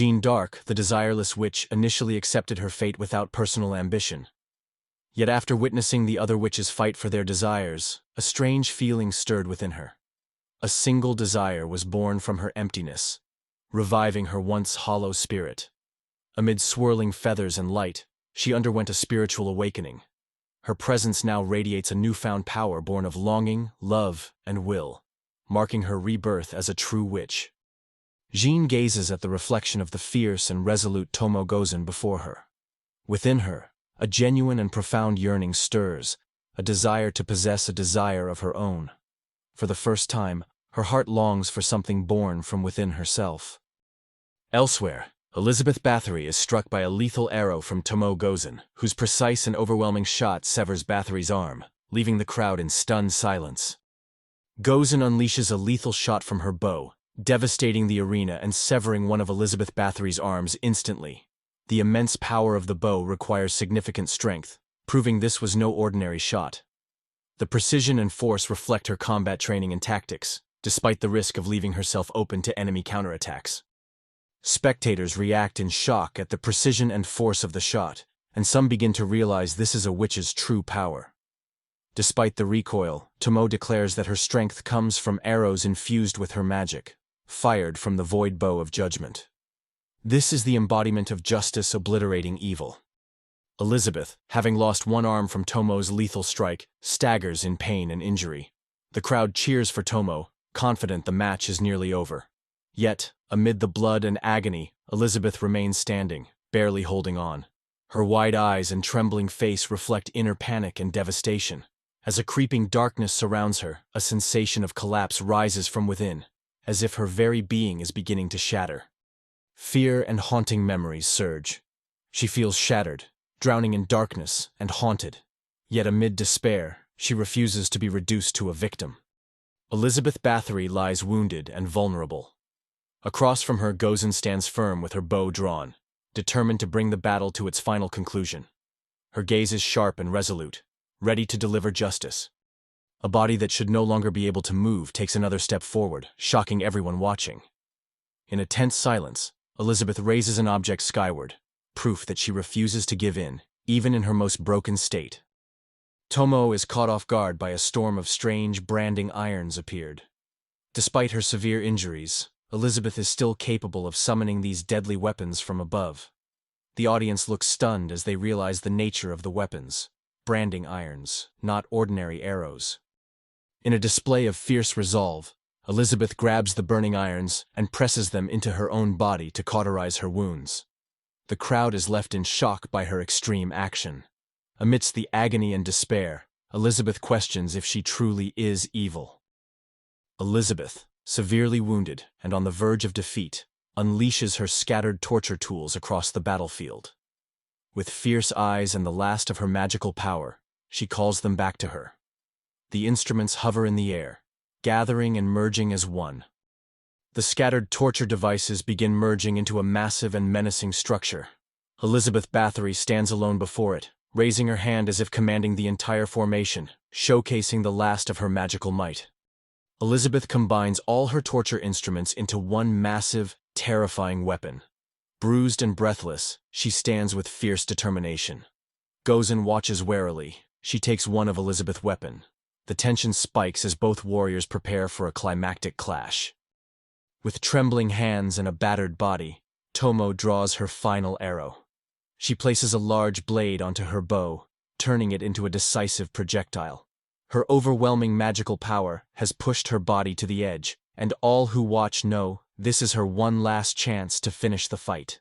Jeanne d'Arc, the desireless witch, initially accepted her fate without personal ambition. Yet after witnessing the other witches fight for their desires, a strange feeling stirred within her. A single desire was born from her emptiness, reviving her once hollow spirit. Amid swirling feathers and light, she underwent a spiritual awakening. Her presence now radiates a newfound power born of longing, love, and will, marking her rebirth as a true witch. Jeanne gazes at the reflection of the fierce and resolute Tomo Gozen before her. Within her, a genuine and profound yearning stirs, a desire to possess a desire of her own. For the first time, her heart longs for something born from within herself. Elsewhere, Elizabeth Bathory is struck by a lethal arrow from Tomo Gozen, whose precise and overwhelming shot severs Bathory's arm, leaving the crowd in stunned silence. Gozen unleashes a lethal shot from her bow, devastating the arena and severing one of Elizabeth Bathory's arms instantly. The immense power of the bow requires significant strength, proving this was no ordinary shot. The precision and force reflect her combat training and tactics, despite the risk of leaving herself open to enemy counterattacks. Spectators react in shock at the precision and force of the shot, and some begin to realize this is a witch's true power. Despite the recoil, Tomo declares that her strength comes from arrows infused with her magic, fired from the void bow of judgment. This is the embodiment of justice obliterating evil. Elizabeth, having lost one arm from Tomo's lethal strike, staggers in pain and injury. The crowd cheers for Tomo, confident the match is nearly over. Yet, amid the blood and agony, Elizabeth remains standing, barely holding on. Her wide eyes and trembling face reflect inner panic and devastation. As a creeping darkness surrounds her, a sensation of collapse rises from within, as if her very being is beginning to shatter. Fear and haunting memories surge. She feels shattered, drowning in darkness and haunted. Yet amid despair, she refuses to be reduced to a victim. Elizabeth Bathory lies wounded and vulnerable. Across from her, Gozen stands firm with her bow drawn, determined to bring the battle to its final conclusion. Her gaze is sharp and resolute, ready to deliver justice. A body that should no longer be able to move takes another step forward, shocking everyone watching. In a tense silence, Elizabeth raises an object skyward, proof that she refuses to give in, even in her most broken state. Tomo is caught off guard by a storm of strange, branding irons appeared. Despite her severe injuries, Elizabeth is still capable of summoning these deadly weapons from above. The audience looks stunned as they realize the nature of the weapons. Branding irons, not ordinary arrows. In a display of fierce resolve, Elizabeth grabs the burning irons and presses them into her own body to cauterize her wounds. The crowd is left in shock by her extreme action. Amidst the agony and despair, Elizabeth questions if she truly is evil. Elizabeth, severely wounded and on the verge of defeat, unleashes her scattered torture tools across the battlefield. With fierce eyes and the last of her magical power, she calls them back to her. The instruments hover in the air, gathering and merging as one. The scattered torture devices begin merging into a massive and menacing structure. Elizabeth Bathory stands alone before it, raising her hand as if commanding the entire formation, showcasing the last of her magical might. Elizabeth combines all her torture instruments into one massive, terrifying weapon. Bruised and breathless, she stands with fierce determination. Gozen watches warily. She takes one of Elizabeth's weapons. The tension spikes as both warriors prepare for a climactic clash. With trembling hands and a battered body, Tomo draws her final arrow. She places a large blade onto her bow, turning it into a decisive projectile. Her overwhelming magical power has pushed her body to the edge, and all who watch know this is her one last chance to finish the fight.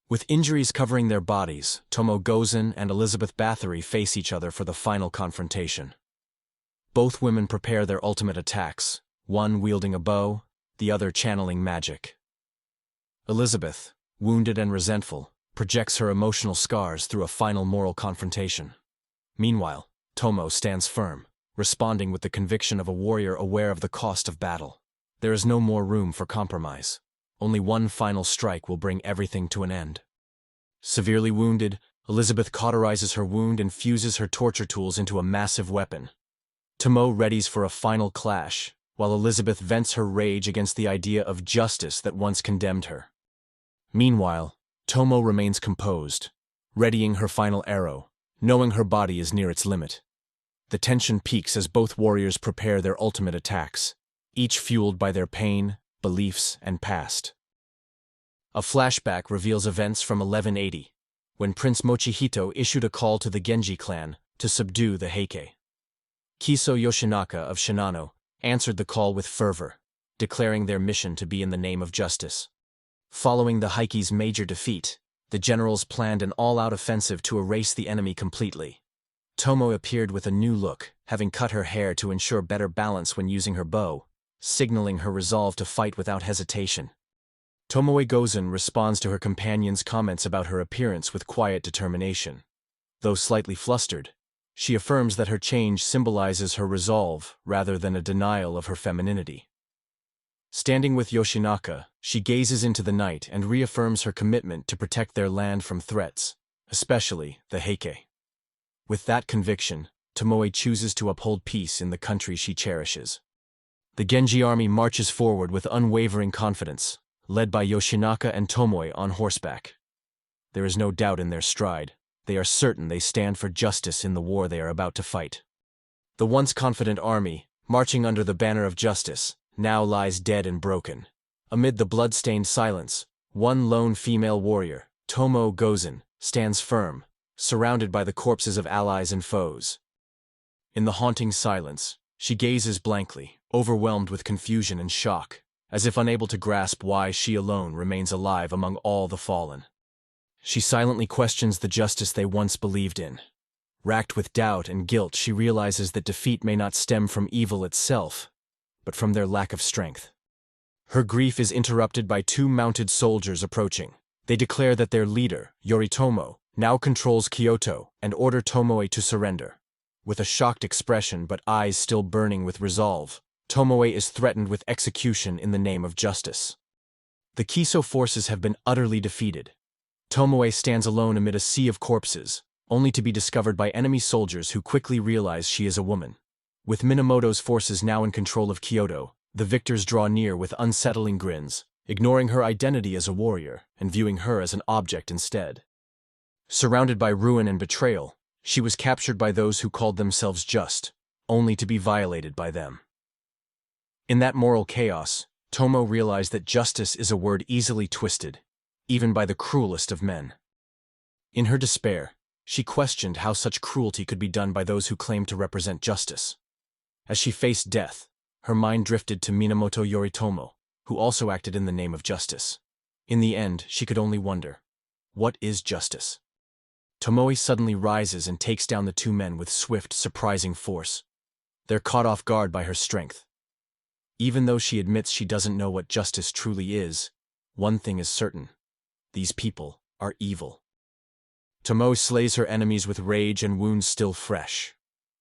With injuries covering their bodies, Tomo Gozen and Elizabeth Bathory face each other for the final confrontation. Both women prepare their ultimate attacks, one wielding a bow, the other channeling magic. Elizabeth, wounded and resentful, projects her emotional scars through a final moral confrontation. Meanwhile, Tomo stands firm, responding with the conviction of a warrior aware of the cost of battle. There is no more room for compromise. Only one final strike will bring everything to an end. Severely wounded, Elizabeth cauterizes her wound and fuses her torture tools into a massive weapon. Tomo readies for a final clash, while Elizabeth vents her rage against the idea of justice that once condemned her. Meanwhile, Tomo remains composed, readying her final arrow, knowing her body is near its limit. The tension peaks as both warriors prepare their ultimate attacks, each fueled by their pain, beliefs, and past. A flashback reveals events from 1180, when Prince Mochihito issued a call to the Genji clan to subdue the Heike. Kiso Yoshinaka of Shinano answered the call with fervor, declaring their mission to be in the name of justice. Following the Heike's major defeat, the generals planned an all-out offensive to erase the enemy completely. Tomo appeared with a new look, having cut her hair to ensure better balance when using her bow, signaling her resolve to fight without hesitation. Tomoe Gozen responds to her companion's comments about her appearance with quiet determination. Though slightly flustered, she affirms that her change symbolizes her resolve rather than a denial of her femininity. Standing with Yoshinaka, she gazes into the night and reaffirms her commitment to protect their land from threats, especially the Heike. With that conviction, Tomoe chooses to uphold peace in the country she cherishes. The Genji army marches forward with unwavering confidence, led by Yoshinaka and Tomoe on horseback. There is no doubt in their stride. They are certain they stand for justice in the war they are about to fight. The once confident army, marching under the banner of justice, now lies dead and broken. Amid the blood-stained silence, one lone female warrior, Tomo Gozen, stands firm, surrounded by the corpses of allies and foes. In the haunting silence, she gazes blankly, overwhelmed with confusion and shock, as if unable to grasp why she alone remains alive among all the fallen. She silently questions the justice they once believed in. Racked with doubt and guilt, she realizes that defeat may not stem from evil itself, but from their lack of strength. Her grief is interrupted by two mounted soldiers approaching. They declare that their leader, Yoritomo, now controls Kyoto and order Tomoe to surrender. With a shocked expression but eyes still burning with resolve, Tomoe is threatened with execution in the name of justice. The Kiso forces have been utterly defeated. Tomoe stands alone amid a sea of corpses, only to be discovered by enemy soldiers who quickly realize she is a woman. With Minamoto's forces now in control of Kyoto, the victors draw near with unsettling grins, ignoring her identity as a warrior and viewing her as an object instead. Surrounded by ruin and betrayal, she was captured by those who called themselves just, only to be violated by them. In that moral chaos, Tomo realized that justice is a word easily twisted, even by the cruelest of men. In her despair, she questioned how such cruelty could be done by those who claimed to represent justice. As she faced death, her mind drifted to Minamoto Yoritomo, who also acted in the name of justice. In the end, she could only wonder, what is justice? Tomoe suddenly rises and takes down the two men with swift, surprising force. They're caught off guard by her strength. Even though she admits she doesn't know what justice truly is, one thing is certain. These people are evil. Tomoe slays her enemies with rage and wounds still fresh.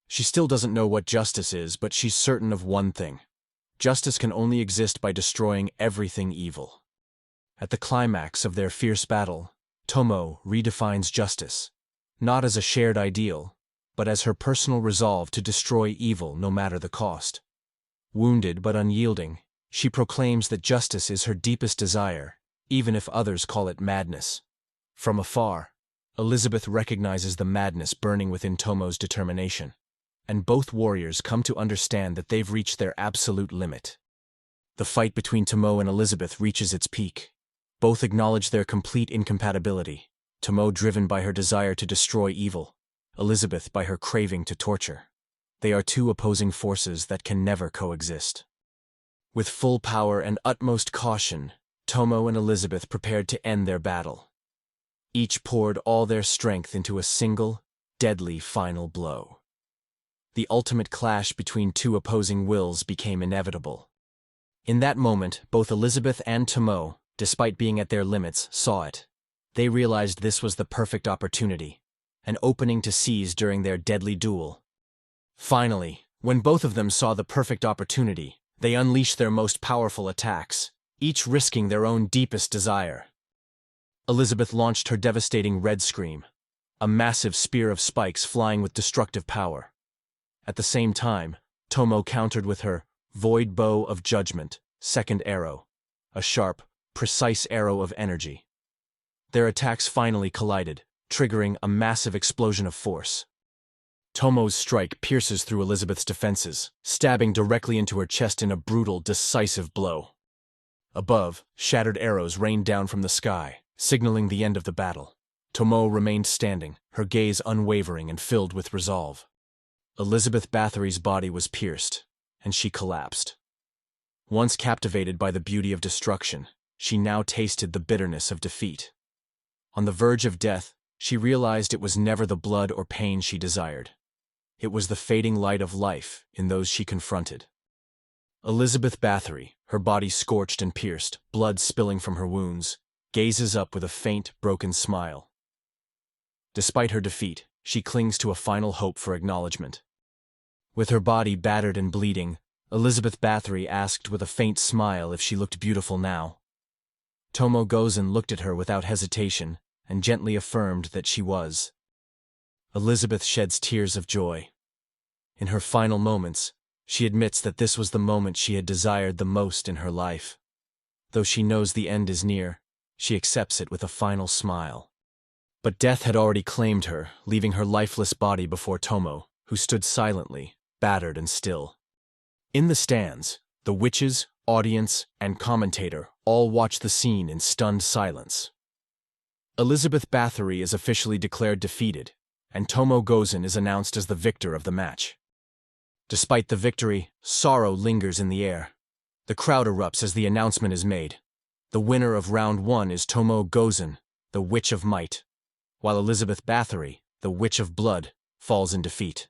She still doesn't know what justice is, but she's certain of one thing. Justice can only exist by destroying everything evil. At the climax of their fierce battle, Tomo redefines justice, not as a shared ideal, but as her personal resolve to destroy evil no matter the cost. Wounded but unyielding, she proclaims that justice is her deepest desire, even if others call it madness. From afar, Elizabeth recognizes the madness burning within Tomo's determination, and both warriors come to understand that they've reached their absolute limit. The fight between Tomo and Elizabeth reaches its peak. Both acknowledge their complete incompatibility, Tomo driven by her desire to destroy evil, Elizabeth by her craving to torture. They are two opposing forces that can never coexist. With full power and utmost caution, Tomo and Elizabeth prepared to end their battle. Each poured all their strength into a single, deadly final blow. The ultimate clash between two opposing wills became inevitable. In that moment, both Elizabeth and Tomo, despite being at their limits, saw it. They realized this was the perfect opportunity, an opening to seize during their deadly duel. Finally, when both of them saw the perfect opportunity, they unleashed their most powerful attacks, each risking their own deepest desire. Elizabeth launched her devastating Red Scream, a massive spear of spikes flying with destructive power. At the same time, Tomo countered with her Void Bow of Judgment, second arrow, a sharp, precise arrow of energy. Their attacks finally collided, triggering a massive explosion of force. Tomo's strike pierces through Elizabeth's defenses, stabbing directly into her chest in a brutal, decisive blow. Above, shattered arrows rained down from the sky, signaling the end of the battle. Tomo remained standing, her gaze unwavering and filled with resolve. Elizabeth Bathory's body was pierced, and she collapsed. Once captivated by the beauty of destruction, she now tasted the bitterness of defeat. On the verge of death, she realized it was never the blood or pain she desired. It was the fading light of life in those she confronted. Elizabeth Bathory, her body scorched and pierced, blood spilling from her wounds, gazes up with a faint, broken smile. Despite her defeat, she clings to a final hope for acknowledgement. With her body battered and bleeding, Elizabeth Bathory asked with a faint smile if she looked beautiful now. Tomo Gozen looked at her without hesitation and gently affirmed that she was. Elizabeth sheds tears of joy. In her final moments, she admits that this was the moment she had desired the most in her life. Though she knows the end is near, she accepts it with a final smile. But death had already claimed her, leaving her lifeless body before Tomo, who stood silently, battered and still. In the stands, the witches, audience, and commentator all watch the scene in stunned silence. Elizabeth Bathory is officially declared defeated, and Tomo Gozen is announced as the victor of the match. Despite the victory, sorrow lingers in the air. The crowd erupts as the announcement is made. The winner of round 1 is Tomo Gozen, the Witch of Might, while Elizabeth Bathory, the Witch of Blood, falls in defeat.